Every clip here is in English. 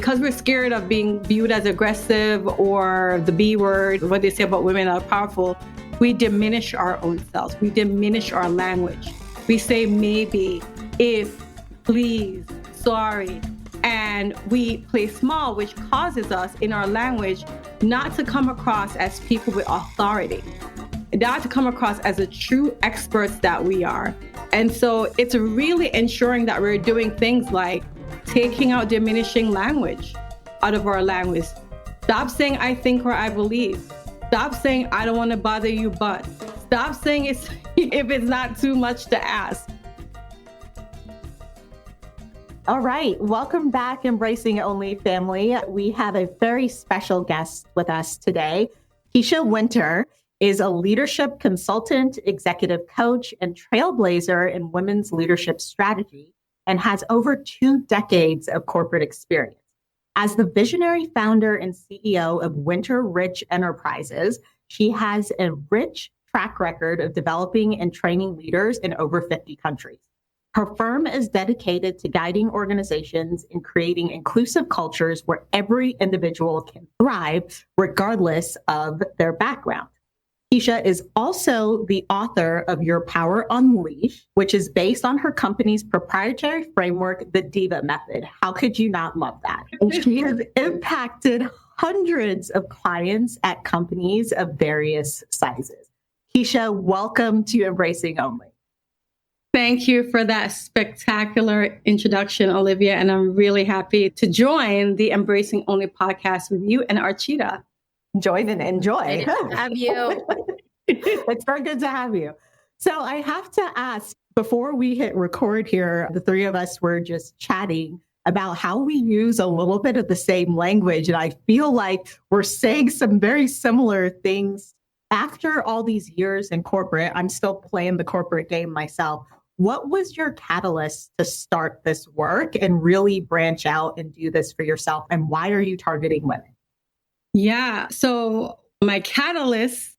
because we're scared of being viewed as aggressive or the B word, what they say about women are powerful, we diminish our own selves. We diminish our language. We say maybe, if, please, sorry. And we play small, which causes us in our language not to come across as people with authority, not to come across as the true experts that we are. And so it's really ensuring that we're doing things like taking out diminishing language out of our language. Stop saying I think or I believe. Stop saying I don't want to bother you, but stop saying it's if it's not too much to ask. All right. Welcome back, Embracing Only family. We have a very special guest with us today. Kisha Wynter is a leadership consultant, executive coach, and trailblazer in women's leadership strategy, and has over 2 decades of corporate experience. As the visionary founder and CEO of Wynter Rich Enterprises, she has a rich track record of developing and training leaders in over 50 countries. Her firm is dedicated to guiding organizations in creating inclusive cultures where every individual can thrive, regardless of their background. Kisha is also the author of Your Power Unleashed, which is based on her company's proprietary framework, the Diva Method. How could you not love that? And she has impacted hundreds of clients at companies of various sizes. Kisha, welcome to Embracing Only. Thank you for that spectacular introduction, Olivia. And I'm really happy to join the Embracing Only podcast with you and Archita. Join and enjoy. Have you? It's very good to have you. So I have to ask, before we hit record here, the three of us were just chatting about how we use a little bit of the same language. And I feel like we're saying some very similar things. After all these years in corporate, I'm still playing the corporate game myself. What was your catalyst to start this work and really branch out and do this for yourself? And why are you targeting women? Yeah. So my catalyst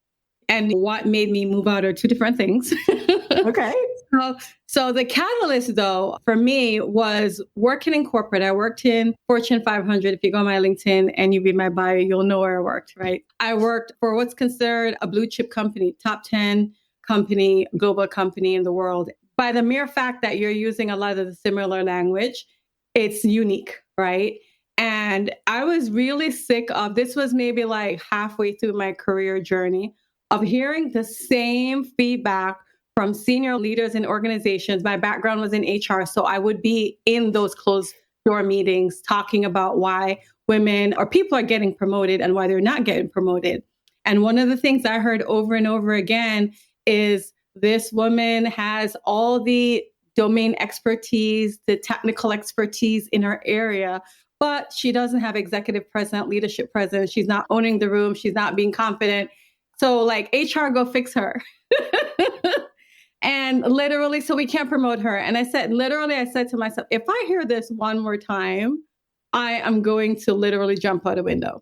and what made me move out are 2 different things. Okay. So the catalyst, though, for me was working in corporate. I worked in Fortune 500. If you go on my LinkedIn and you read my bio, you'll know where I worked, right? I worked for what's considered a blue chip company, top 10 company, global company in the world. By the mere fact that you're using a lot of the similar language, it's unique, right? And I was really sick of, this was maybe like halfway through my career journey, of hearing the same feedback from senior leaders in organizations. My background was in HR, so I would be in those closed door meetings talking about why women or people are getting promoted and why they're not getting promoted. And one of the things I heard over and over again is this woman has all the domain expertise, the technical expertise in her area, but she doesn't have executive presence, leadership presence. She's not owning the room. She's not being confident. So like HR, go fix her. And literally, so we can't promote her. And I said to myself, if I hear this one more time, I am going to literally jump out a window.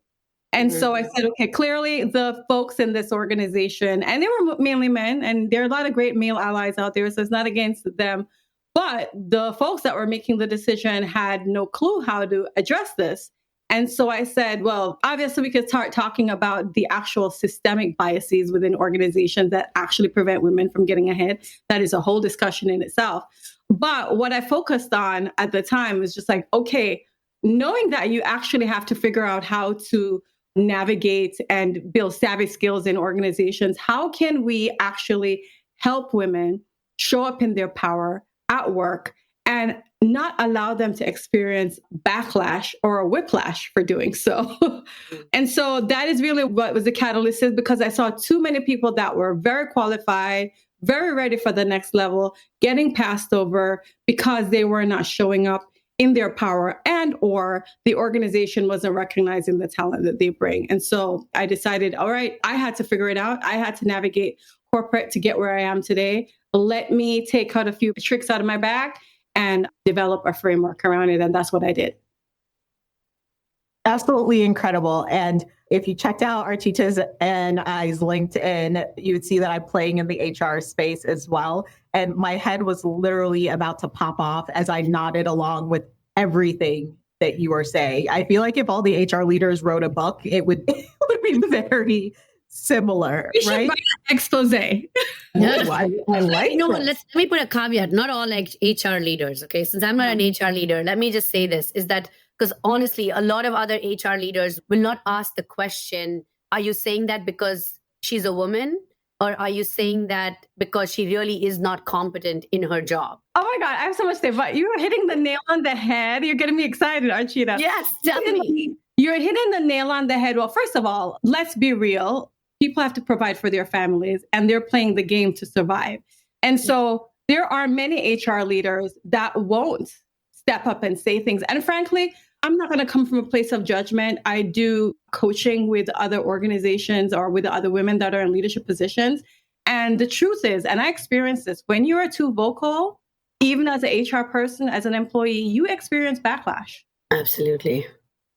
And so I said, okay, clearly the folks in this organization, and they were mainly men, and there are a lot of great male allies out there, so it's not against them. But the folks that were making the decision had no clue how to address this. And so I said, well, obviously we could start talking about the actual systemic biases within organizations that actually prevent women from getting ahead. That is a whole discussion in itself. But what I focused on at the time was just like, okay, knowing that you actually have to figure out how to navigate and build savvy skills in organizations, how can we actually help women show up in their power at work and not allow them to experience backlash or a whiplash for doing so? And so that is really what was the catalyst, is because I saw too many people that were very qualified, very ready for the next level, getting passed over because they were not showing up in their power, and or the organization wasn't recognizing the talent that they bring. And so I decided, all right, I had to figure it out. I had to navigate corporate to get where I am today. Let me take out a few tricks out of my bag and develop a framework around it. And that's what I did. Absolutely incredible. And if you checked out Archita's and I's LinkedIn, you would see that I'm playing in the HR space as well. And my head was literally about to pop off as I nodded along with everything that you are saying. I feel like if all the HR leaders wrote a book, it would, it would be very similar, You should right? write an expose. Ooh, I like let me put a caveat. Not all like HR leaders. Okay. Since I'm not an HR leader, let me just say this is that because honestly, a lot of other HR leaders will not ask the question, are you saying that because she's a woman? Or are you saying that because she really is not competent in her job? Oh my God, I have so much to say, but you're hitting the nail on the head. You're getting me excited, Archita. Yes, definitely. You're hitting the nail on the head. Well, first of all, let's be real. People have to provide for their families and they're playing the game to survive. And so there are many HR leaders that won't step up and say things. And frankly, I'm not going to come from a place of judgment. I do coaching with other organizations or with other women that are in leadership positions. And the truth is, and I experienced this, when you are too vocal, even as an HR person, as an employee, you experience backlash. Absolutely.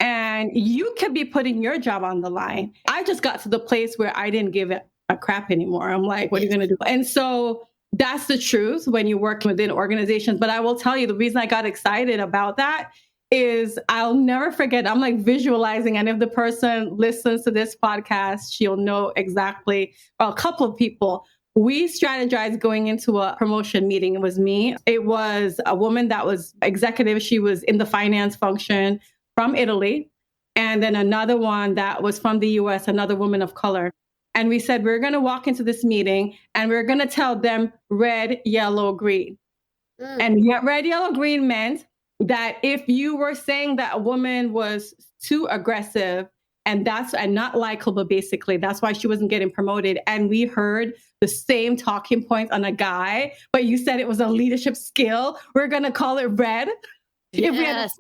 And you could be putting your job on the line. I just got to the place where I didn't give it a crap anymore. I'm like, what are you going to do? And so that's the truth when you work within organizations. But I will tell you, the reason I got excited about that is I'll never forget. I'm like visualizing. And if the person listens to this podcast, she'll know exactly, well, a couple of people. We strategized going into a promotion meeting. It was me. It was a woman that was executive. She was in the finance function from Italy. And then another one that was from the US, another woman of color. And we said, we're going to walk into this meeting and we're going to tell them red, yellow, green. And red, yellow, green meant that if you were saying that a woman was too aggressive and not likable, basically, that's why she wasn't getting promoted. And we heard the same talking points on a guy, but you said it was a leadership skill. We're going to call it red. Yes. If we had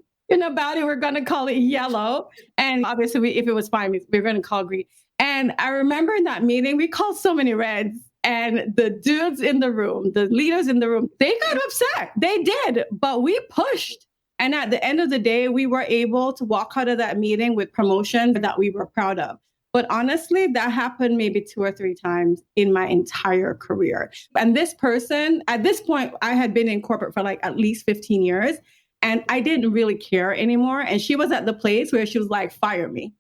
about it, we're going to call it yellow. And obviously, if it was fine, we're going to call green. And I remember in that meeting, we called so many reds. And the dudes in the room, the leaders in the room, they got upset. They did, but we pushed. And at the end of the day, we were able to walk out of that meeting with promotion that we were proud of. But honestly, that happened maybe 2 or 3 times in my entire career. And this person, at this point, I had been in corporate for like at least 15 years. And I didn't really care anymore. And she was at the place where she was like, fire me.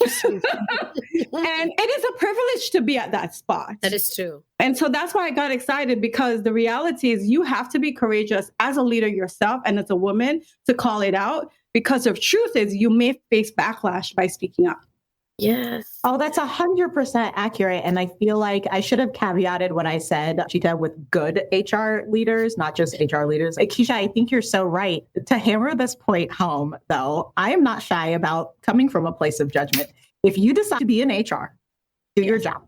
And it is a privilege to be at that spot. That is true. And so that's why I got excited, because the reality is you have to be courageous as a leader yourself and as a woman to call it out, because the truth is you may face backlash by speaking up. Yes. Oh, that's 100% accurate. And I feel like I should have caveated what I said, Chita, with good HR leaders, not just HR leaders. Kisha, I think you're so right. To hammer this point home, though, I am not shy about coming from a place of judgment. If you decide to be in HR, do your job.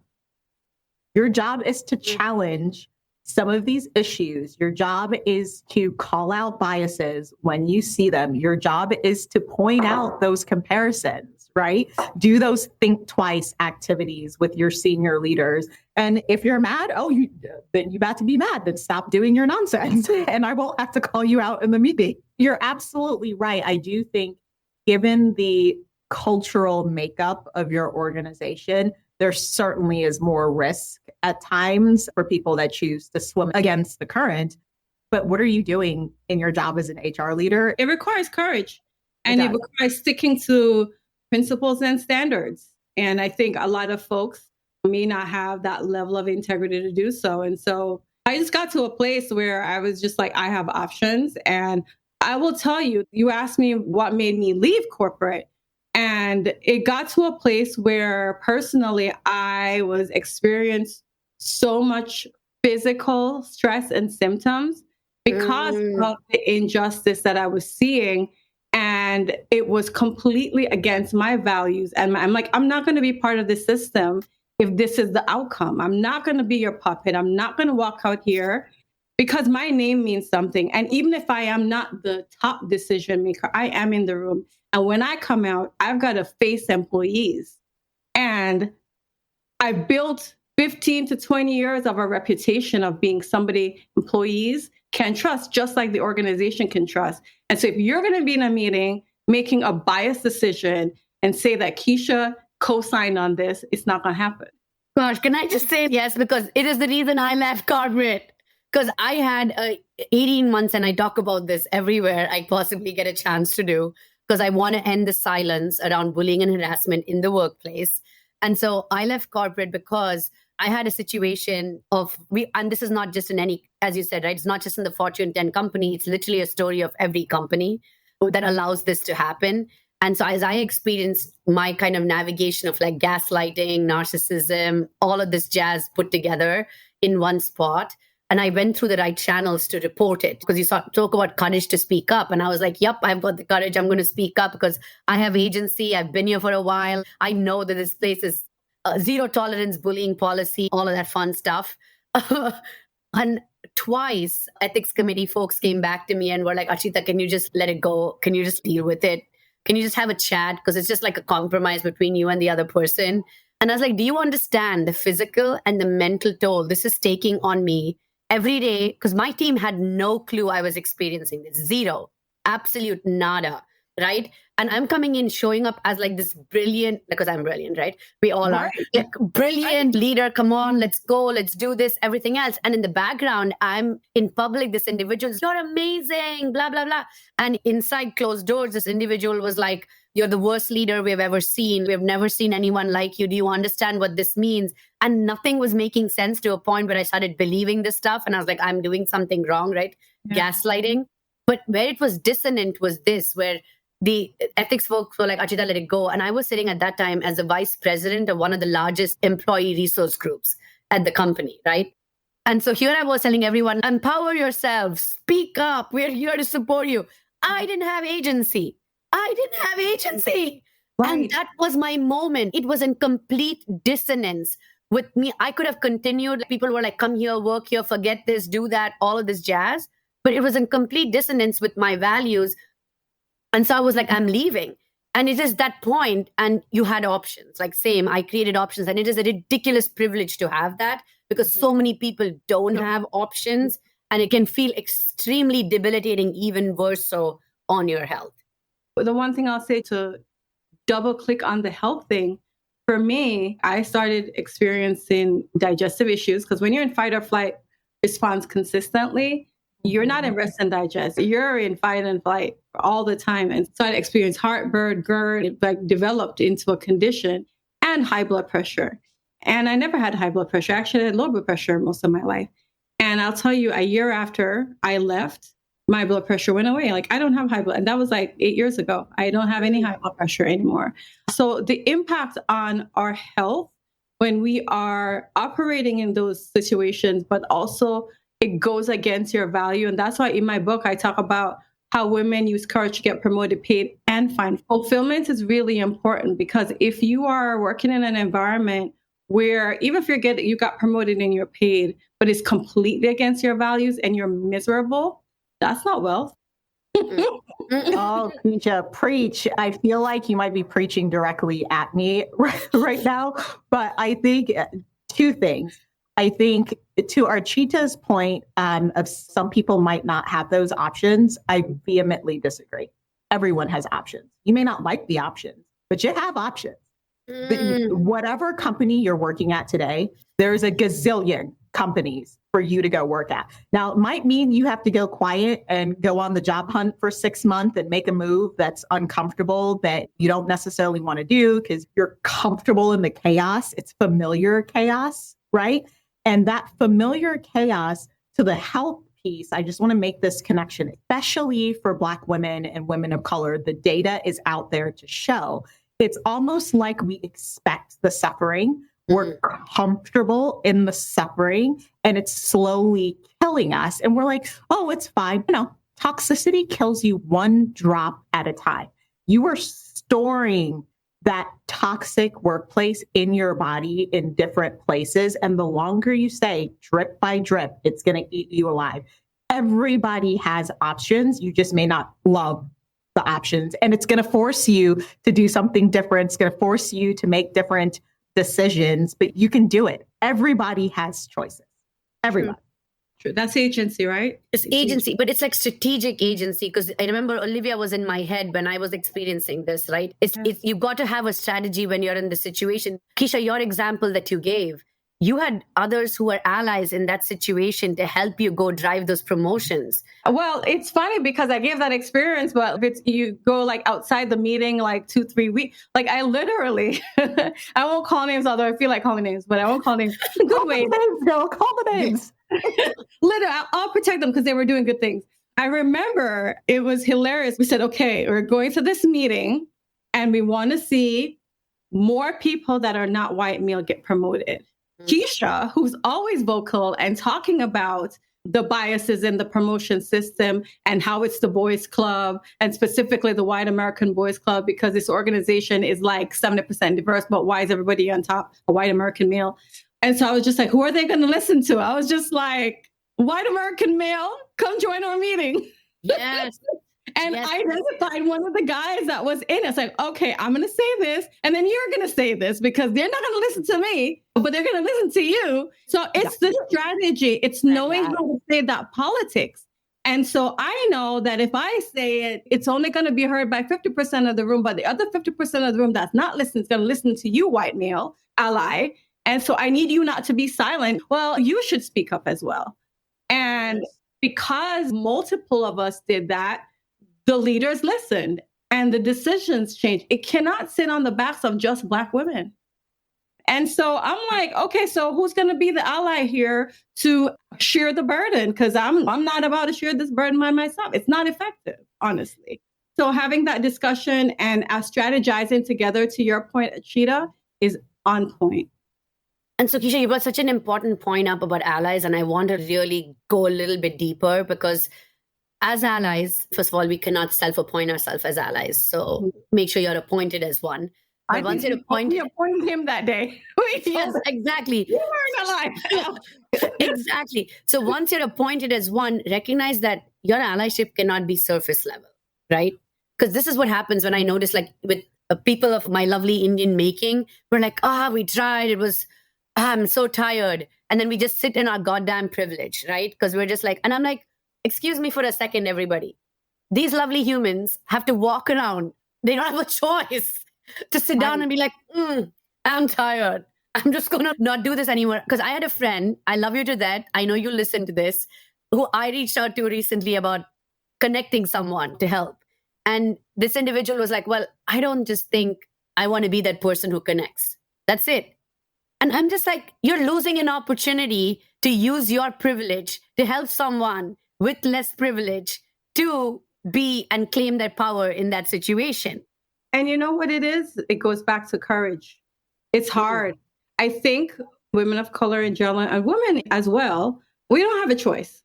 Your job is to challenge some of these issues. Your job is to call out biases when you see them. Your job is to point out those comparisons, right? Do those think twice activities with your senior leaders. And if you're mad, then you about to be mad, then stop doing your nonsense and I won't have to call you out in the meeting. You're absolutely right. I do think given the cultural makeup of your organization, there certainly is more risk at times for people that choose to swim against the current. But what are you doing in your job as an HR leader? It requires courage, and it requires sticking to principles and standards. And I think a lot of folks may not have that level of integrity to do so. And so I just got to a place where I was just like, I have options. And I will tell you, you asked me what made me leave corporate. And it got to a place where personally, I was experiencing so much physical stress and symptoms because of the injustice that I was seeing. And it was completely against my values. And I'm like, I'm not going to be part of this system if this is the outcome. I'm not going to be your puppet. I'm not going to walk out here because my name means something. And even if I am not the top decision maker, I am in the room. And when I come out, I've got to face employees. And I built 15 to 20 years of a reputation of being somebody employees can trust, just like the organization can trust. And so if you're going to be in a meeting making a biased decision and say that Kisha co-signed on this, it's not going to happen. Gosh, can I just say yes? Because it is the reason I left corporate. Because I had 18 months, and I talk about this everywhere I possibly get a chance to do. because I want to end the silence around bullying and harassment in the workplace. And so I left corporate because I had a situation of and this is not just in any, as you said, right? It's not just in the Fortune 10 company. It's literally a story of every company that allows this to happen. And so as I experienced my kind of navigation of like gaslighting, narcissism, all of this jazz put together in one spot, and I went through the right channels to report it, because you talk about courage to speak up. And I was like, yep, I've got the courage. I'm going to speak up because I have agency. I've been here for a while. I know that this place is zero tolerance bullying policy, all of that fun stuff. And twice, ethics committee folks came back to me and were like, Archita, can you just let it go? Can you just deal with it? Can you just have a chat? Because it's just like a compromise between you and the other person. And I was like, do you understand the physical and the mental toll this is taking on me every day? Because my team had no clue I was experiencing this. Zero. Absolute nada. Right? And I'm coming in showing up as like this brilliant, because I'm brilliant, right? We all are. Yeah, brilliant leader. Come on, let's go. Let's do this, everything else. And in the background, I'm in public, this individual, you're amazing, blah, blah, blah. And inside closed doors, this individual was like, you're the worst leader we've ever seen. We've never seen anyone like you. Do you understand what this means? And nothing was making sense to a point where I started believing this stuff. And I was like, I'm doing something wrong, right? Yeah. Gaslighting. But where it was dissonant was this, where the ethics folks were like, Archita, let it go. And I was sitting at that time as a vice president of one of the largest employee resource groups at the company, right? And so here I was telling everyone, empower yourself, speak up, we're here to support you. I didn't have agency. Right. And that was my moment. It was in complete dissonance with me. I could have continued. People were like, come here, work here, forget this, do that, all of this jazz. But it was in complete dissonance with my values. And so I was like, I'm leaving. And it is that point, and you had options. Like same, I created options. And it is a ridiculous privilege to have that, because so many people don't have options. And it can feel extremely debilitating, even worse so on your health. The one thing I'll say to double click on the health thing, for me, I started experiencing digestive issues, because when you're in fight or flight response consistently, you're not in rest and digest. You're in fight and flight all the time. And so I experienced heartburn, GERD, it like developed into a condition, and high blood pressure. And I never had high blood pressure. Actually, I had low blood pressure most of my life. And I'll tell you, a year after I left, my blood pressure went away. Like, I don't have high blood. And that was like 8 years ago. I don't have any high blood pressure anymore. So the impact on our health when we are operating in those situations, but also it goes against your value. And that's why in my book, I talk about how women use courage to get promoted, paid, and find fulfillment is really important, because if you are working in an environment where even if you got promoted and you're paid, but it's completely against your values and you're miserable, that's not wealth. Oh, Kisha, preach. I feel like you might be preaching directly at me right now, but I think two things. I think to Archita's point of some people might not have those options, I vehemently disagree. Everyone has options. You may not like the options, but you have options. Whatever company you're working at today, there's a gazillion companies for you to go work at. Now, it might mean you have to go quiet and go on the job hunt for 6 months and make a move that's uncomfortable, that you don't necessarily want to do because you're comfortable in the chaos. It's familiar chaos, right? And that familiar chaos to the health piece, I just want to make this connection, especially for Black women and women of color. The data is out there to show. It's almost like we expect the suffering. We're comfortable in the suffering, and it's slowly killing us. And we're like, oh, it's fine. Toxicity kills you one drop at a time. You are storing that toxic workplace in your body in different places. And the longer you stay, drip by drip, it's going to eat you alive. Everybody has options. You just may not love the options. And it's going to force you to do something different. It's going to force you to make different decisions, but you can do it. Everybody has choices. Everybody. True. That's agency, right? It's agency, but it's like strategic agency. Because I remember Olivia was in my head when I was experiencing this, right? You've got to have a strategy when you're in the situation. Kisha, your example that you gave, you had others who were allies in that situation to help you go drive those promotions. Well, it's funny because I gave that experience, but if it's, you go like outside the meeting, like 2-3 weeks, like I literally, I won't call names, although I feel like calling names, but I won't call names. Good way. Girl, call the names. Literally, I'll protect them because they were doing good things. I remember it was hilarious. We said, okay, we're going to this meeting and we want to see more people that are not white male get promoted. Kisha, who's always vocal and talking about the biases in the promotion system and how it's the boys club and specifically the white American boys club, because this organization is like 70% diverse, but why is everybody on top a white American male? And so I was just like, who are they going to listen to? I was just like, white American male, come join our meeting. Yes. And I identified one of the guys that was in it. It's like, okay, I'm going to say this, and then you're going to say this, because they're not going to listen to me, but they're going to listen to you. So it's the strategy. It's knowing how to say that politics. And so I know that if I say it, it's only going to be heard by 50% of the room, but the other 50% of the room that's not listening is going to listen to you, white male ally. And so I need you not to be silent. Well, you should speak up as well. And because multiple of us did that, the leaders listened and the decisions changed. It cannot sit on the backs of just Black women. And so I'm like, okay, so who's going to be the ally here to share the burden? Because I'm not about to share this burden by myself. It's not effective, honestly. So having that discussion and strategizing together, to your point, Cheetah, is on point. And so, Kisha, you brought such an important point up about allies, and I want to really go a little bit deeper, because as allies, first of all, we cannot self-appoint ourselves as allies. So make sure you're appointed as one. But once you're appointed, we appointed him that day. Yes, exactly. You weren't alive. Exactly. So once you're appointed as one, recognize that your allyship cannot be surface level, right? Because this is what happens when I notice, like with people of my lovely Indian making, we're like, we tried. It was, I'm so tired. And then we just sit in our goddamn privilege, right? Because we're just like, and I'm like, excuse me for a second, everybody. These lovely humans have to walk around. They don't have a choice to sit down and be like, I'm tired. I'm just going to not do this anymore. Because I had a friend, I love you to death, I know you listen to this, who I reached out to recently about connecting someone to help. And this individual was like, well, I don't just think I want to be that person who connects. That's it. And I'm just like, you're losing an opportunity to use your privilege to help someone with less privilege to be and claim their power in that situation. And you know what it is? It goes back to courage. It's hard. I think women of color in general, and women as well, we don't have a choice,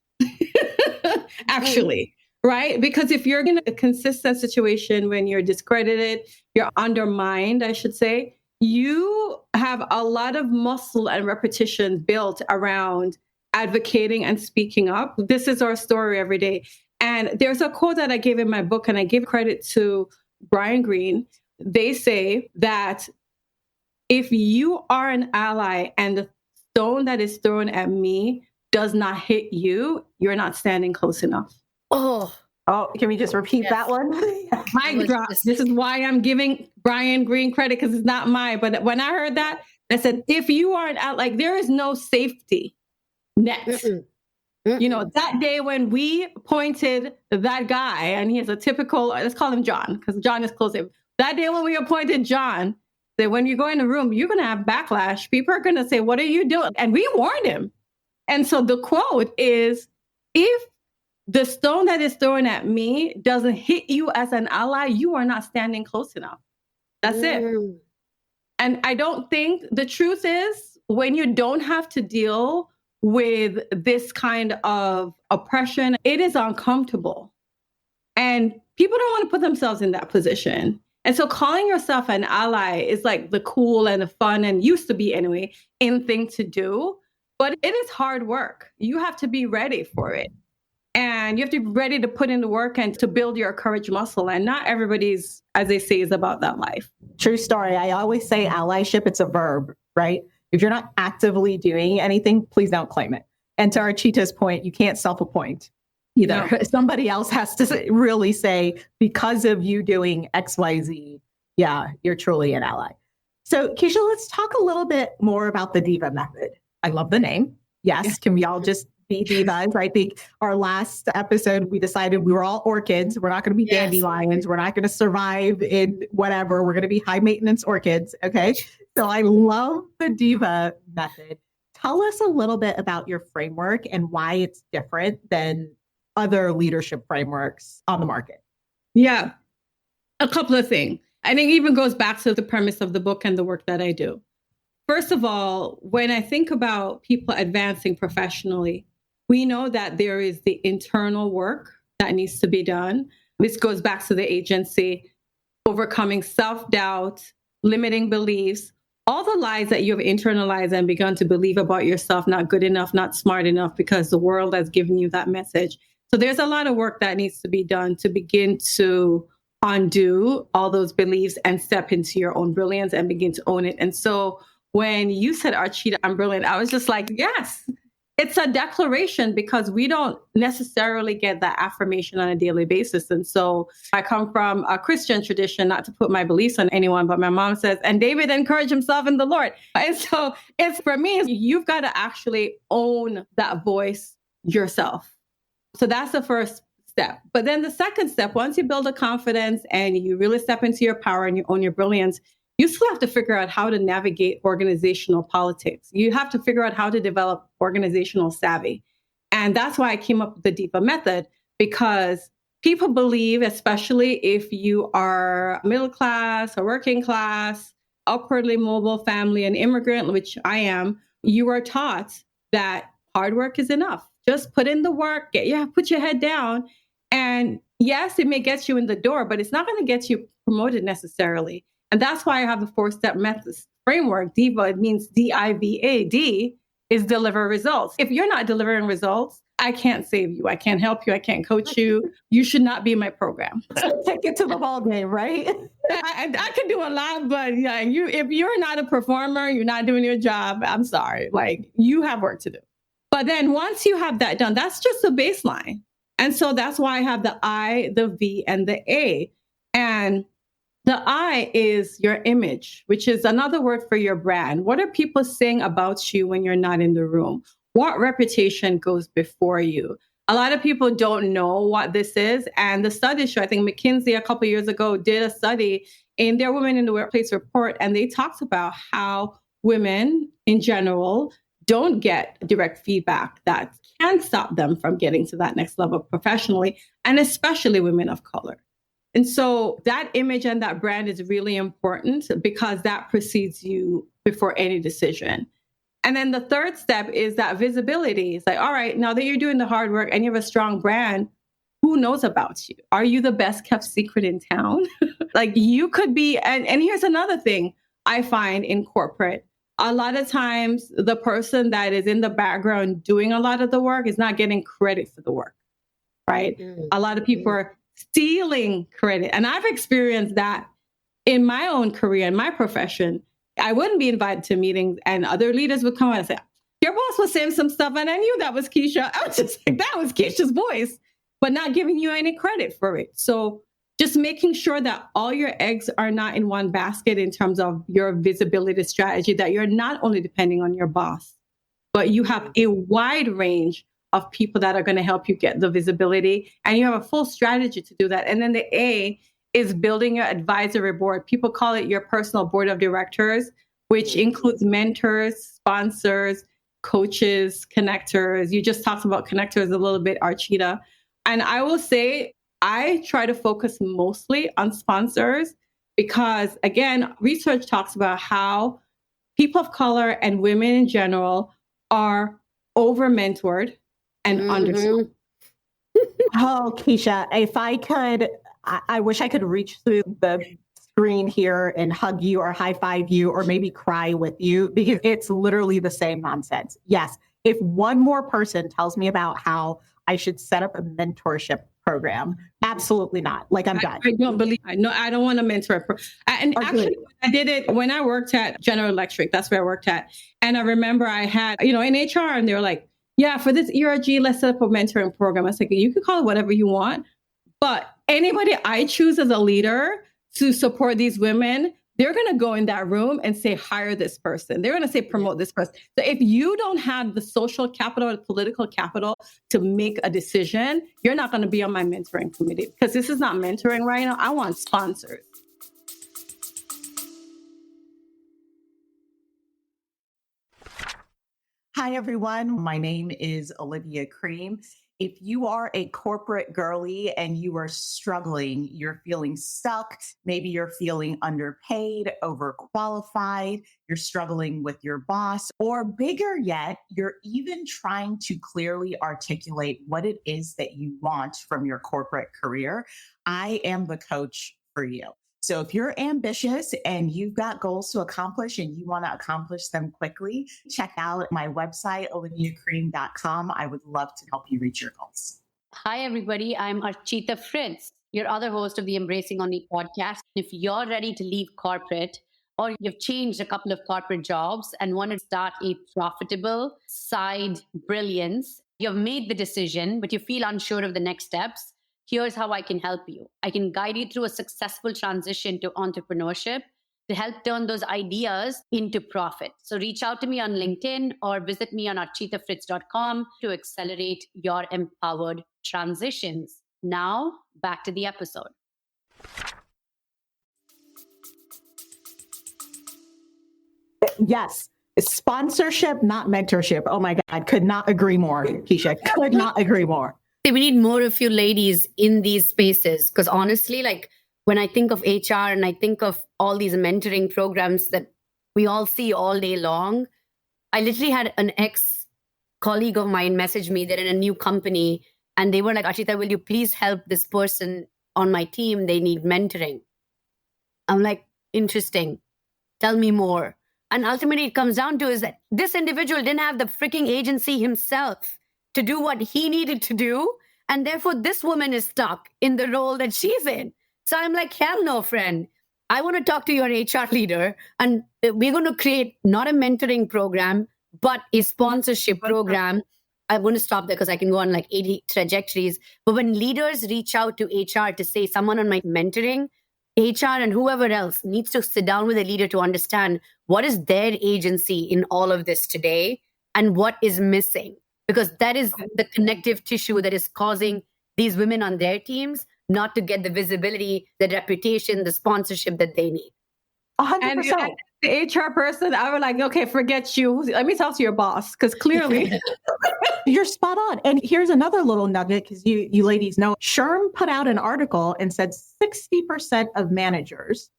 actually, right? Because if you're in a consistent situation when you're discredited, you're undermined, I should say, you have a lot of muscle and repetition built around advocating and speaking up. This is our story every day. And there's a quote that I gave in my book, and I give credit to Brian Greene. They say that if you are an ally and the stone that is thrown at me does not hit you, you're not standing close enough. Oh, can we just repeat that one? Mic drop. This is why I'm giving Brian Greene credit, because it's not mine. But when I heard that, I said, if you aren't out, like, there is no safety net. You know, that day when we appointed that guy, and he has a typical, let's call him John, because John is close to him. That day when we appointed John, that when you go in the room, you're going to have backlash. People are going to say, what are you doing? And we warned him. And so the quote is, if the stone that is thrown at me doesn't hit you as an ally, you are not standing close enough. That's it. And I don't think, the truth is, when you don't have to deal with this kind of oppression, it is uncomfortable. And people don't want to put themselves in that position. And so calling yourself an ally is like the cool and the fun, and used to be anyway, in thing to do. But it is hard work. You have to be ready for it. And you have to be ready to put in the work and to build your courage muscle. And not everybody's, as they say, is about that life. True story. I always say allyship, it's a verb, right? If you're not actively doing anything, please don't claim it. And to Archita's point, you can't self-appoint either. No. Somebody else has to really say, because of you doing X, Y, Z, yeah, you're truly an ally. So Kisha, let's talk a little bit more about the Diva Method. I love the name. Yes. Can we all just be divas? I think our last episode, we decided we were all orchids. We're not going to be dandelions. We're not going to survive in whatever. We're going to be high maintenance orchids. Okay. So I love the Diva method. Tell us a little bit about your framework and why it's different than other leadership frameworks on the market. Yeah. A couple of things. I think it even goes back to the premise of the book and the work that I do. First of all, when I think about people advancing professionally, we know that there is the internal work that needs to be done. This goes back to the agency, overcoming self-doubt, limiting beliefs, all the lies that you have internalized and begun to believe about yourself, not good enough, not smart enough, because the world has given you that message. So there's a lot of work that needs to be done to begin to undo all those beliefs and step into your own brilliance and begin to own it. And so when you said, Archita, I'm brilliant, I was just like, yes, it's a declaration, because we don't necessarily get that affirmation on a daily basis. And so I come from a Christian tradition, not to put my beliefs on anyone, but my mom says, and David encouraged himself in the Lord. And so it's, for me, you've got to actually own that voice yourself. So that's the first step. But then the second step, once you build a confidence and you really step into your power and you own your brilliance, you still have to figure out how to navigate organizational politics. You have to figure out how to develop organizational savvy. And that's why I came up with the Diva Method, because people believe, especially if you are middle class or working class, upwardly mobile family, and immigrant, which I am, you are taught that hard work is enough. Just put in the work, put your head down. And yes, it may get you in the door, but it's not going to get you promoted necessarily. And that's why I have the 4-step method framework. Diva, it means D-I-V-A-D, is deliver results. If you're not delivering results, I can't save you. I can't help you. I can't coach you. You should not be in my program. Take it to the ball game, right? I can do a lot, but yeah, if you're not a performer, you're not doing your job, I'm sorry. Like, you have work to do. But then once you have that done, that's just a baseline. And so that's why I have the I, the V, and the A. And the I is your image, which is another word for your brand. What are people saying about you when you're not in the room? What reputation goes before you? A lot of people don't know what this is. And the studies show, I think McKinsey a couple of years ago did a study in their Women in the Workplace report, and they talked about how women in general don't get direct feedback that can stop them from getting to that next level professionally, and especially women of color. And so that image and that brand is really important, because that precedes you before any decision. And then the third step is that visibility. It's like, all right, now that you're doing the hard work and you have a strong brand, who knows about you? Are you the best kept secret in town? Like, you could be, and here's another thing I find in corporate. A lot of times the person that is in the background doing a lot of the work is not getting credit for the work, right? Mm-hmm. A lot of people are stealing credit. And I've experienced that in my own career, in my profession. I wouldn't be invited to meetings and other leaders would come out and say, your boss was saying some stuff and I knew that was Kisha. I was just like, that was Kisha's voice, but not giving you any credit for it. So just making sure that all your eggs are not in one basket in terms of your visibility strategy, that you're not only depending on your boss, but you have a wide range of people that are going to help you get the visibility, and you have a full strategy to do that. And then the A is building your advisory board. People call it your personal board of directors, which includes mentors, sponsors, coaches, connectors. You just talked about connectors a little bit, Archita. And I will say, I try to focus mostly on sponsors because, again, research talks about how people of color and women in general are over-mentored and underserved. Oh, Kisha, if I could, I wish I could reach through the screen here and hug you or high five you or maybe cry with you, because it's literally the same nonsense. Yes. If one more person tells me about how I should set up a mentorship program, absolutely not. Like, I'm done. I don't believe, I don't want to mentor. Actually, I did it when I worked at General Electric. That's where I worked at. And I remember I had, in HR, and they were like, yeah, for this ERG, let's set up a mentoring program. I was like, you can call it whatever you want, but anybody I choose as a leader to support these women they're going to go in that room and say, hire this person. They're going to say, promote this person. So if you don't have the social capital or political capital to make a decision, you're not going to be on my mentoring committee, because this is not mentoring right now. I want sponsors. Hi, everyone. My name is Olivia Cream. If you are a corporate girly and you are struggling, you're feeling stuck, maybe you're feeling underpaid, overqualified, you're struggling with your boss, or bigger yet, you're even trying to clearly articulate what it is that you want from your corporate career, I am the coach for you. So if you're ambitious and you've got goals to accomplish and you want to accomplish them quickly, check out my website, oliviacream.com. I would love to help you reach your goals. Hi, everybody. I'm Archita Fritz, your other host of the Embracing Only podcast. If you're ready to leave corporate, or you've changed a couple of corporate jobs and want to start a profitable side brilliance, you've made the decision, but you feel unsure of the next steps, here's how I can help you. I can guide you through a successful transition to entrepreneurship to help turn those ideas into profit. So reach out to me on LinkedIn or visit me on architafritz.com to accelerate your empowered transitions. Now, back to the episode. Yes. Sponsorship, not mentorship. Oh my God. Could not agree more, Kisha. Could not agree more. We need more of you ladies in these spaces, because honestly, like when I think of HR and I think of all these mentoring programs that we all see all day long, I literally had an ex-colleague of mine message me. They're in a new company and they were like, Archita, will you please help this person on my team? They need mentoring. I'm like, interesting. Tell me more. And ultimately it comes down to is that this individual didn't have the freaking agency himself to do what he needed to do. And therefore, this woman is stuck in the role that she's in. So I'm like, hell no, friend. I want to talk to your HR leader, and we're going to create not a mentoring program, but a sponsorship program. I'm going to stop there because I can go on like 80 trajectories. But when leaders reach out to HR to say someone on my mentoring, HR and whoever else needs to sit down with a leader to understand what is their agency in all of this today and what is missing. Because that is the connective tissue that is causing these women on their teams not to get the visibility, the reputation, the sponsorship that they need. 100%. And the HR person, I was like, okay, forget you. Let me talk to your boss, because clearly you're spot on. And here's another little nugget, because you ladies know, SHRM put out an article and said 60% of managers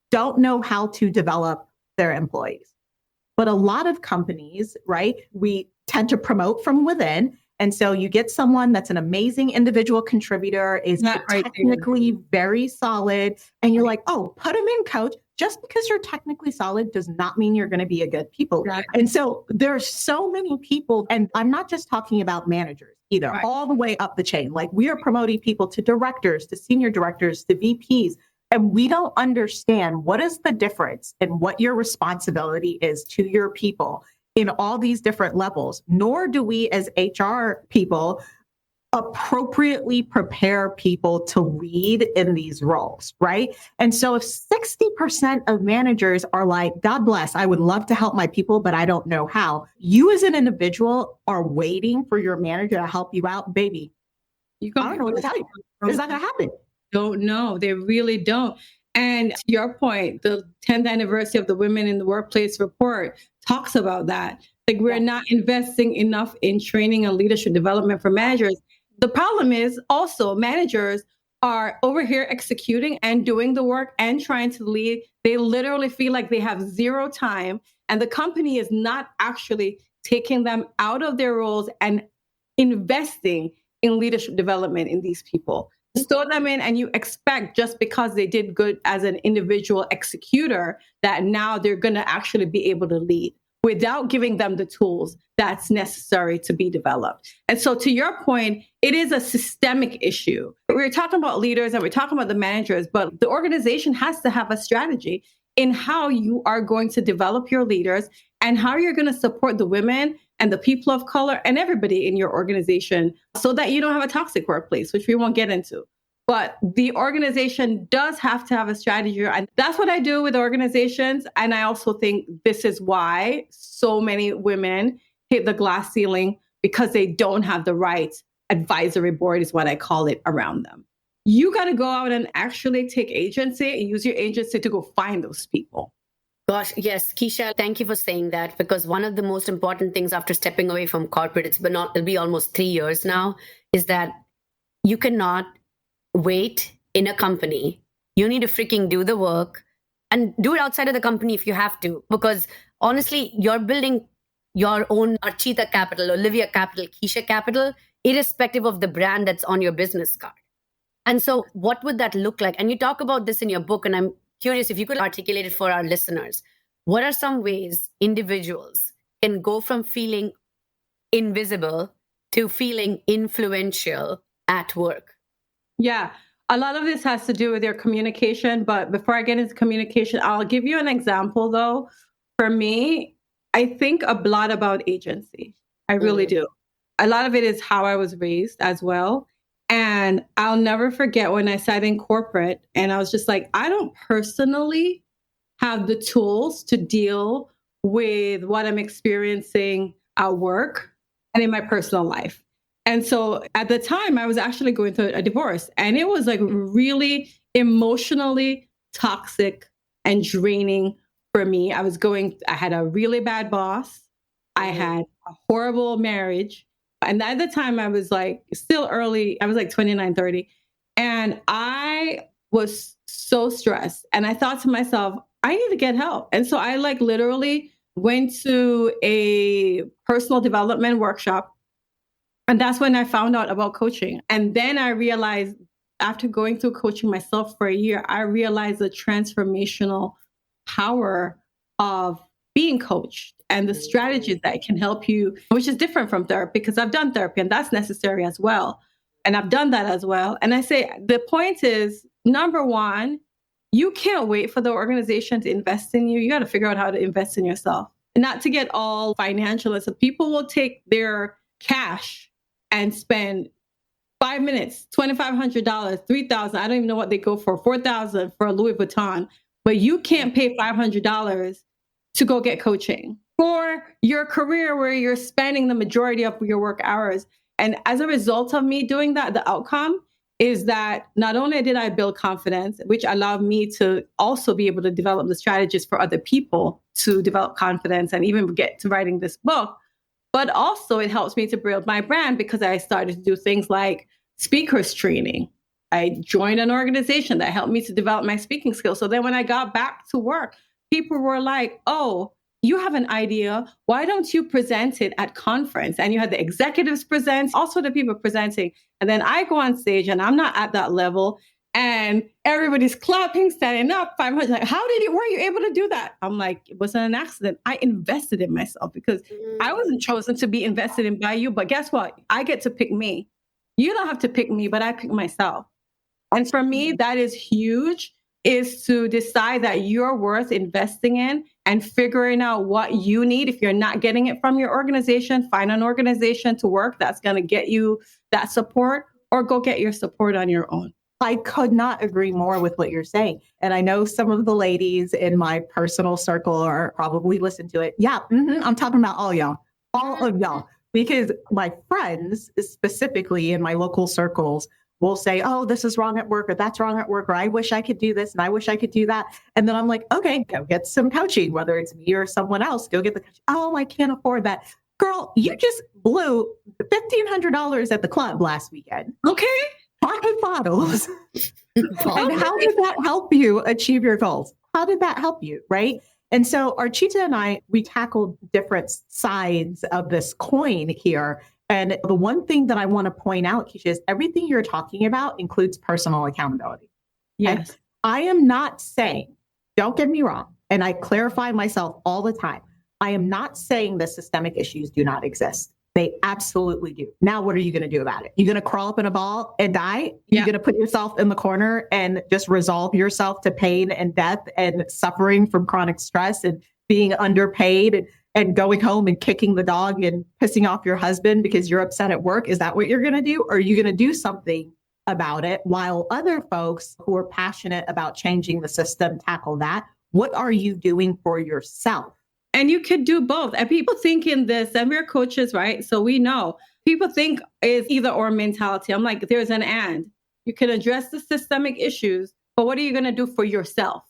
don't know how to develop their employees. But a lot of companies, right, we tend to promote from within. And so you get someone that's an amazing individual contributor, is technically very solid. And you're like, oh, put them in, coach. Just because you're technically solid does not mean you're going to be a good people. Right. And so there's so many people, and I'm not just talking about managers either, all the way up the chain. Like we are promoting people to directors, to senior directors, to VPs. And we don't understand what is the difference in what your responsibility is to your people in all these different levels, nor do we as HR people appropriately prepare people to lead in these roles, right? And so if 60% of managers are like, God bless, I would love to help my people, but I don't know how. You as an individual are waiting for your manager to help you out, baby. I don't know what to tell you. It's not going to happen. Don't know. They really don't. And to your point, the 10th anniversary of the Women in the Workplace report talks about that. Like we're not investing enough in training and leadership development for managers. The problem is also managers are over here executing and doing the work and trying to lead. They literally feel like they have zero time, and the company is not actually taking them out of their roles and investing in leadership development in these people. Store them in, and you expect just because they did good as an individual executor that now they're going to actually be able to lead without giving them the tools that's necessary to be developed. And so to your point, it is a systemic issue. We're talking about leaders and we're talking about the managers, but the organization has to have a strategy in how you are going to develop your leaders and how you're going to support the women and the people of color and everybody in your organization so that you don't have a toxic workplace, which we won't get into. But the organization does have to have a strategy. And that's what I do with organizations. And I also think this is why so many women hit the glass ceiling, because they don't have the right advisory board, is what I call it, around them. You got to go out and actually take agency and use your agency to go find those people. Gosh, yes, Kisha, thank you for saying that, because one of the most important things after stepping away from corporate, it'll be almost 3 years now, is that you cannot wait in a company. You need to freaking do the work and do it outside of the company if you have to, because honestly, you're building your own Archita Capital, Olivia Capital, Kisha Capital, irrespective of the brand that's on your business card. And so what would that look like? And you talk about this in your book, and I'm curious if you could articulate it for our listeners. What are some ways individuals can go from feeling invisible to feeling influential at work? Yeah, a lot of this has to do with your communication. But before I get into communication, I'll give you an example, though. For me, I think a lot about agency. I really do. A lot of it is how I was raised as well. And I'll never forget when I sat in corporate and I was just like, I don't personally have the tools to deal with what I'm experiencing at work and in my personal life. And so at the time, I was actually going through a divorce, and it was like really emotionally toxic and draining for me. I had a really bad boss. I had a horrible marriage. And at the time I was like still early, I was like 29, 30. And I was so stressed. And I thought to myself, I need to get help. And so I like literally went to a personal development workshop. And that's when I found out about coaching. And then I realized, after going through coaching myself for a year, I realized the transformational power of being coached and the strategies that can help you, which is different from therapy, because I've done therapy and that's necessary as well. And I've done that as well. And I say the point is, number one, you can't wait for the organization to invest in you. You got to figure out how to invest in yourself. And not to get all financial. So people will take their cash and spend 5 minutes, $2,500, $3,000. I don't even know what they go for, $4,000 for a Louis Vuitton. But you can't pay $500 to go get coaching for your career where you're spending the majority of your work hours. And as a result of me doing that, the outcome is that not only did I build confidence, which allowed me to also be able to develop the strategies for other people to develop confidence and even get to writing this book, but also it helps me to build my brand, because I started to do things like speakers training. I joined an organization that helped me to develop my speaking skills. So then when I got back to work, people were like, oh, you have an idea. Why don't you present it at conference? And you had the executives present, also the people presenting. And then I go on stage and I'm not at that level. And everybody's clapping, standing up, 500. Like, were you able to do that? I'm like, it wasn't an accident. I invested in myself, because I wasn't chosen to be invested in by you. But guess what? I get to pick me. You don't have to pick me, but I pick myself. And for me, that is huge, is to decide that you're worth investing in and figuring out what you need. If you're not getting it from your organization, find an organization to work that's going to get you that support, or go get your support on your own. I could not agree more with what you're saying. And I know some of the ladies in my personal circle are probably listen to it. Yeah, I'm talking about all of y'all, because my friends, specifically in my local circles, will say, oh, this is wrong at work, or that's wrong at work, or I wish I could do this and I wish I could do that. And then I'm like, okay, go get some coaching, whether it's me or someone else, go get the coaching. Oh, I can't afford that. Girl, you just blew $1,500 at the club last weekend. Okay. 5 bottles. And how did that help you achieve your goals? How did that help you, right? And so Archita and I, we tackled different sides of this coin here. And the one thing that I want to point out, Kisha, is everything you're talking about includes personal accountability. Yes. And I am not saying, don't get me wrong, and I clarify myself all the time, I am not saying that systemic issues do not exist. They absolutely do. Now, what are you going to do about it? You're going to crawl up in a ball and die? You're going to put yourself in the corner and just resolve yourself to pain and death and suffering from chronic stress and being underpaid and going home and kicking the dog and pissing off your husband because you're upset at work? Is that what you're going to do? Or are you going to do something about it, while other folks who are passionate about changing the system tackle that. What are you doing for yourself? And you could do both. And people think in this, and we're coaches, right? So we know people think it's either or mentality. I'm like, there's an and. You can address the systemic issues, but what are you going to do for yourself?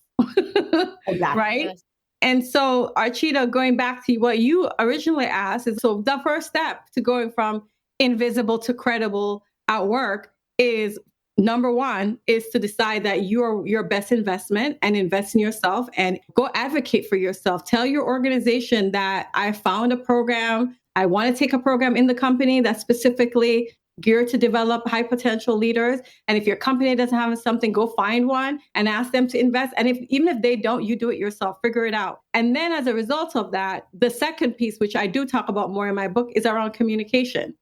Exactly. Right? Yes. And so, Archita, going back to what you originally asked, is so the first step to going from invisible to credible at work is number one is to decide that you're your best investment and invest in yourself and go advocate for yourself. Tell your organization that I found a program. I want to take a program in the company that's specifically geared to develop high potential leaders. And if your company doesn't have something, go find one and ask them to invest. And even if they don't, you do it yourself, figure it out. And then as a result of that, the second piece, which I do talk about more in my book, is around communication.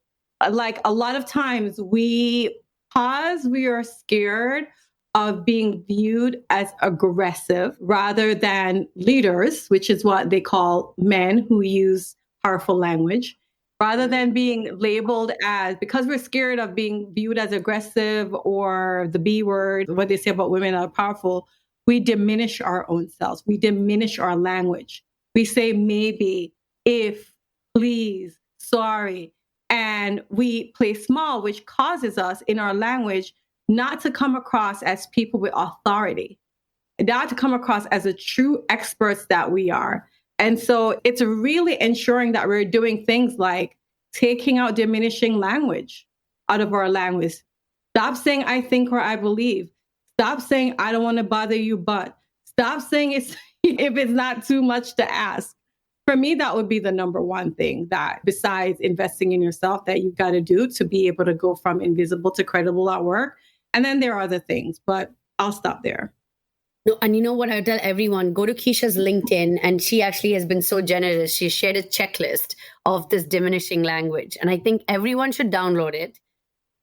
Like a lot of times we are scared of being viewed as aggressive rather than leaders, which is what they call men who use powerful language, rather than being labeled as, because we're scared of being viewed as aggressive or the B word, what they say about women are powerful, we diminish our own selves. We diminish our language. We say maybe, if, please, sorry. And we play small, which causes us in our language not to come across as people with authority, not to come across as the true experts that we are. And so it's really ensuring that we're doing things like taking out diminishing language out of our language. Stop saying I think or I believe. Stop saying I don't want to bother you, but stop saying it's if it's not too much to ask. For me, that would be the number one thing that besides investing in yourself that you've got to do to be able to go from invisible to credible at work. And then there are other things, but I'll stop there. No, and you know what I tell everyone? Go to Kisha's LinkedIn, and she actually has been so generous. She shared a checklist of this diminishing language. And I think everyone should download it,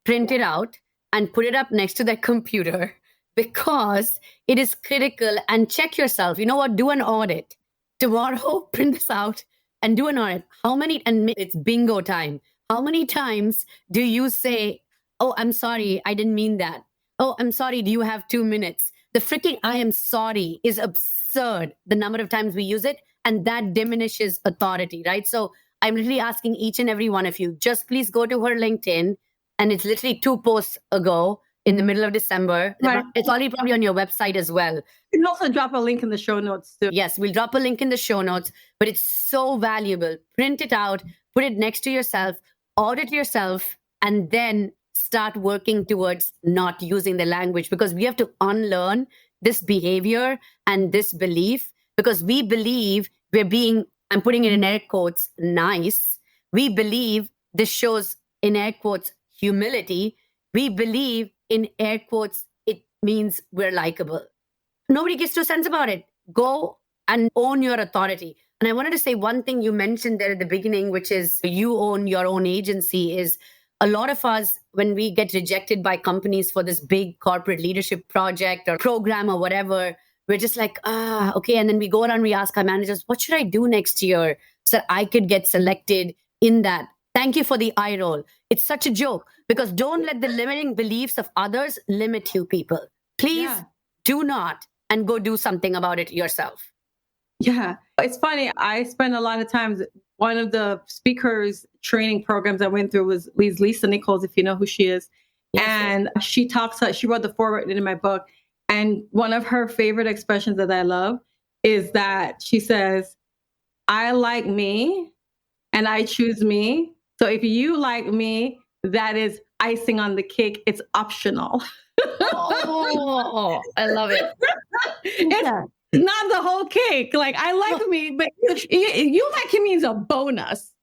print it out, and put it up next to their computer because it is critical. And check yourself. You know what? Do an audit. Tomorrow, print this out and do an audit. And it's bingo time. How many times do you say, oh, I'm sorry, I didn't mean that. Oh, I'm sorry, do you have 2 minutes? The freaking I am sorry is absurd, the number of times we use it, and that diminishes authority, right? So I'm literally asking each and every one of you, just please go to her LinkedIn, and it's literally 2 posts ago in the middle of December. Right. It's already probably on your website as well. You can also drop a link in the show notes too. Yes, we'll drop a link in the show notes, but it's so valuable. Print it out, put it next to yourself, audit yourself, and then start working towards not using the language, because we have to unlearn this behavior and this belief, because we believe we're being, I'm putting it in air quotes, nice. We believe this shows in air quotes humility. We believe in air quotes it means we're likable. Nobody gets too sense about it. Go and own your authority. And I wanted to say one thing you mentioned there at the beginning, which is you own your own agency, is a lot of us, when we get rejected by companies for this big corporate leadership project or program or whatever, we're just like, okay. And then we go around, we ask our managers, what should I do next year so that I could get selected in that? Thank you for the eye roll. It's such a joke, because don't let the limiting beliefs of others limit you, people. Please do not, and go do something about it yourself. Yeah. It's funny. I spend a lot of times, one of the speakers training programs I went through was Lisa Nichols, if you know who she is. Yes, and she wrote the foreword in my book. And one of her favorite expressions that I love is that she says, I like me and I choose me. So if you like me, that is icing on the cake. It's optional. Oh, I love it. It's not the whole cake. Like, I like me, but you liking me is a bonus.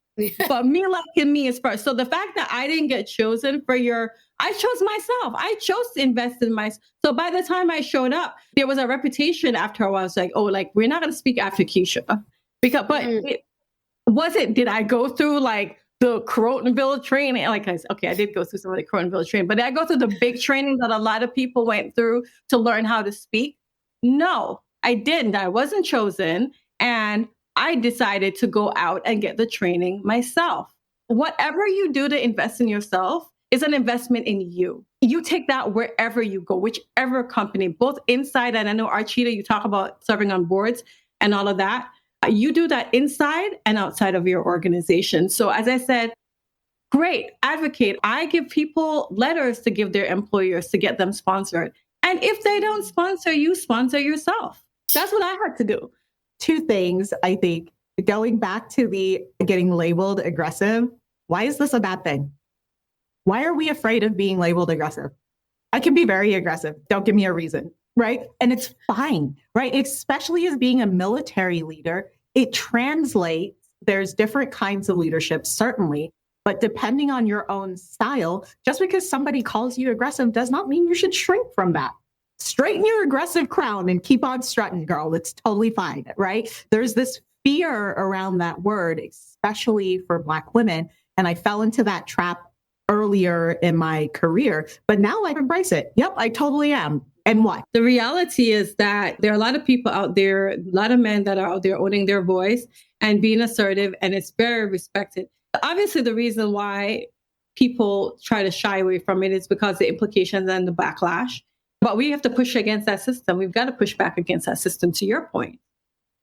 But me liking me is first. So the fact that I didn't get chosen I chose myself. I chose to invest in myself. So by the time I showed up, there was a reputation after a while. I was like, oh, like, we're not going to speak after Kisha. Did I go through like the Crotonville training? Like I did go through some of the Crotonville training, but did I go through the big training that a lot of people went through to learn how to speak? No, I didn't. I wasn't chosen. And I decided to go out and get the training myself. Whatever you do to invest in yourself is an investment in you. you take that wherever you go, whichever company, both inside, and I know Archita, you talk about serving on boards and all of that. You do that inside and outside of your organization. So as I said, great, advocate. I give people letters to give their employers to get them sponsored. And if they don't sponsor you, sponsor yourself. That's what I had to do. Two things, I think, going back to the getting labeled aggressive. Why is this a bad thing? Why are we afraid of being labeled aggressive? I can be very aggressive. Don't give me a reason, right? And it's fine, right? Especially as being a military leader, it translates. There's different kinds of leadership, certainly, but depending on your own style, just because somebody calls you aggressive does not mean you should shrink from that. Straighten your aggressive crown and keep on strutting, girl. It's totally fine, right? There's this fear around that word, especially for Black women. And I fell into that trap earlier in my career, but now I embrace it. Yep, I totally am. And what? The reality is that there are a lot of people out there, a lot of men that are out there owning their voice and being assertive, and it's very respected. Obviously, the reason why people try to shy away from it is because the implications and the backlash. But we have to push against that system. We've got to push back against that system, to your point.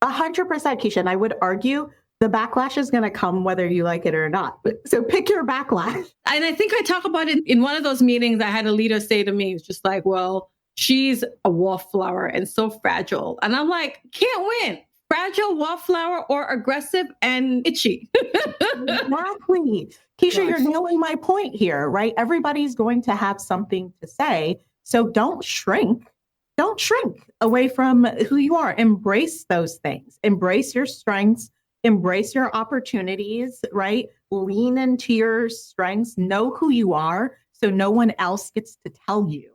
100%, Kisha. And I would argue the backlash is going to come whether you like it or not. So pick your backlash. And I think I talk about it in one of those meetings. I had a leader say to me, it's just like, well, she's a wallflower and so fragile. And I'm like, can't win. Fragile, wallflower, or aggressive and itchy. Exactly. Kisha, you're nailing my point here, right? Everybody's going to have something to say. So don't shrink. Don't shrink away from who you are. Embrace those things. Embrace your strengths. Embrace your opportunities, right? Lean into your strengths. Know who you are so no one else gets to tell you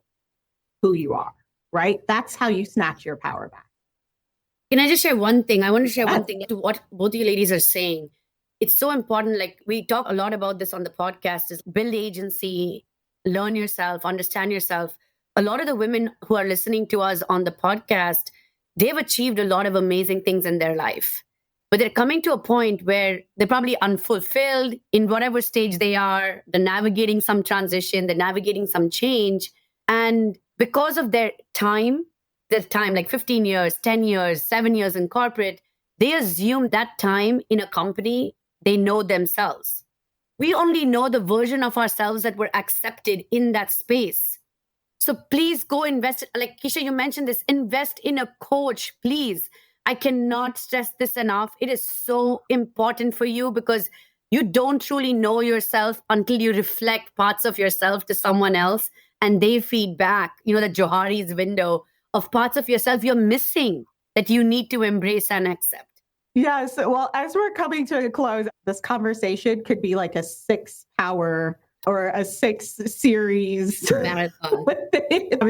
who you are, right? That's how you snatch your power back. Can I just share one thing? I want to share one thing to what both you ladies are saying. It's so important. Like we talk a lot about this on the podcast, is build agency, learn yourself, understand yourself. A lot of the women who are listening to us on the podcast, they've achieved a lot of amazing things in their life. But they're coming to a point where they're probably unfulfilled in whatever stage they are. They're navigating some transition, they're navigating some change. And because of their time, like 15 years, 10 years, 7 years in corporate, they assume that time in a company, they know themselves. We only know the version of ourselves that were accepted in that space. So please go invest. Like Kisha, you mentioned this, invest in a coach, please. I cannot stress this enough. It is so important for you because you don't truly know yourself until you reflect parts of yourself to someone else and they feed back, the Johari's window of parts of yourself you're missing that you need to embrace and accept. Yes. Well, as we're coming to a close, this conversation could be like a 6-hour or a 6-series marathon.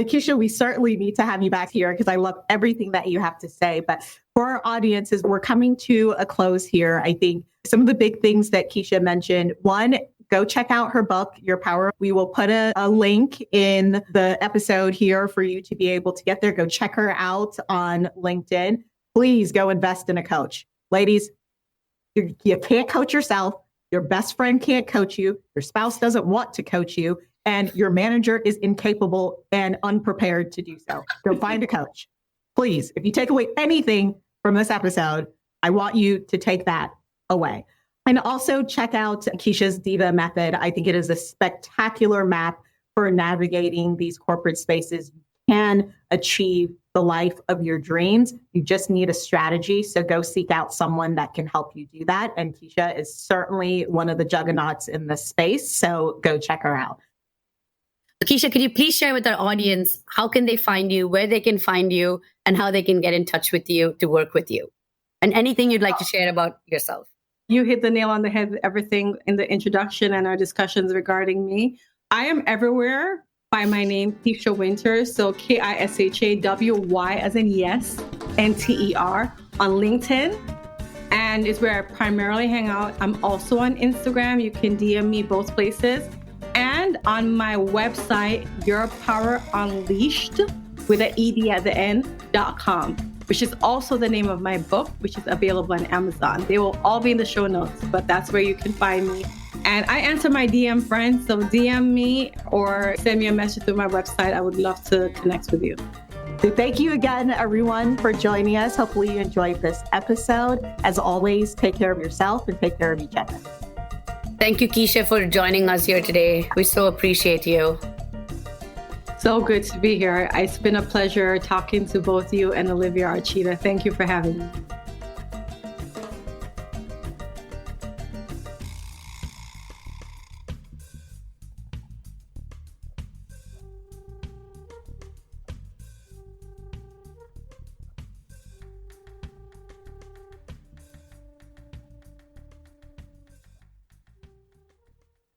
Kisha, we certainly need to have you back here because I love everything that you have to say. But for our audiences, we're coming to a close here. I think some of the big things that Kisha mentioned, one, go check out her book, Your Power. We will put a link in the episode here for you to be able to get there. Go check her out on LinkedIn. Please go invest in a coach. Ladies, you can't coach yourself. Your best friend can't coach you. Your spouse doesn't want to coach you. And your manager is incapable and unprepared to do so. Go find a coach. Please, if you take away anything from this episode, I want you to take that away. And also check out Kisha's Diva Method. I think it is a spectacular map for navigating these corporate spaces. You can achieve the life of your dreams. You just need a strategy. So go seek out someone that can help you do that. And Kisha is certainly one of the juggernauts in this space. So go check her out. Kisha, could you please share with our audience, how can they find you, where they can find you, and how they can get in touch with you to work with you? And anything you'd like to share about yourself. You hit the nail on the head with everything in the introduction and our discussions regarding me. I am everywhere by my name, Kisha Wynter. So KISHAWY as in yes, NTER on LinkedIn. And it's where I primarily hang out. I'm also on Instagram. You can DM me both places. And on my website, Your Power Unleashed with an ED at the end.com, which is also the name of my book, which is available on Amazon. They will all be in the show notes, but that's where you can find me And I answer my DM friends. So DM me or send me a message through my website. I would love to connect with you. So thank you again, everyone, for joining us. Hopefully you enjoyed this episode. As always, take care of yourself and take care of each other. Thank you, Kisha, for joining us here today. We so appreciate you. So good to be here. It's been a pleasure talking to both you and Olivia Archita. Thank you for having me.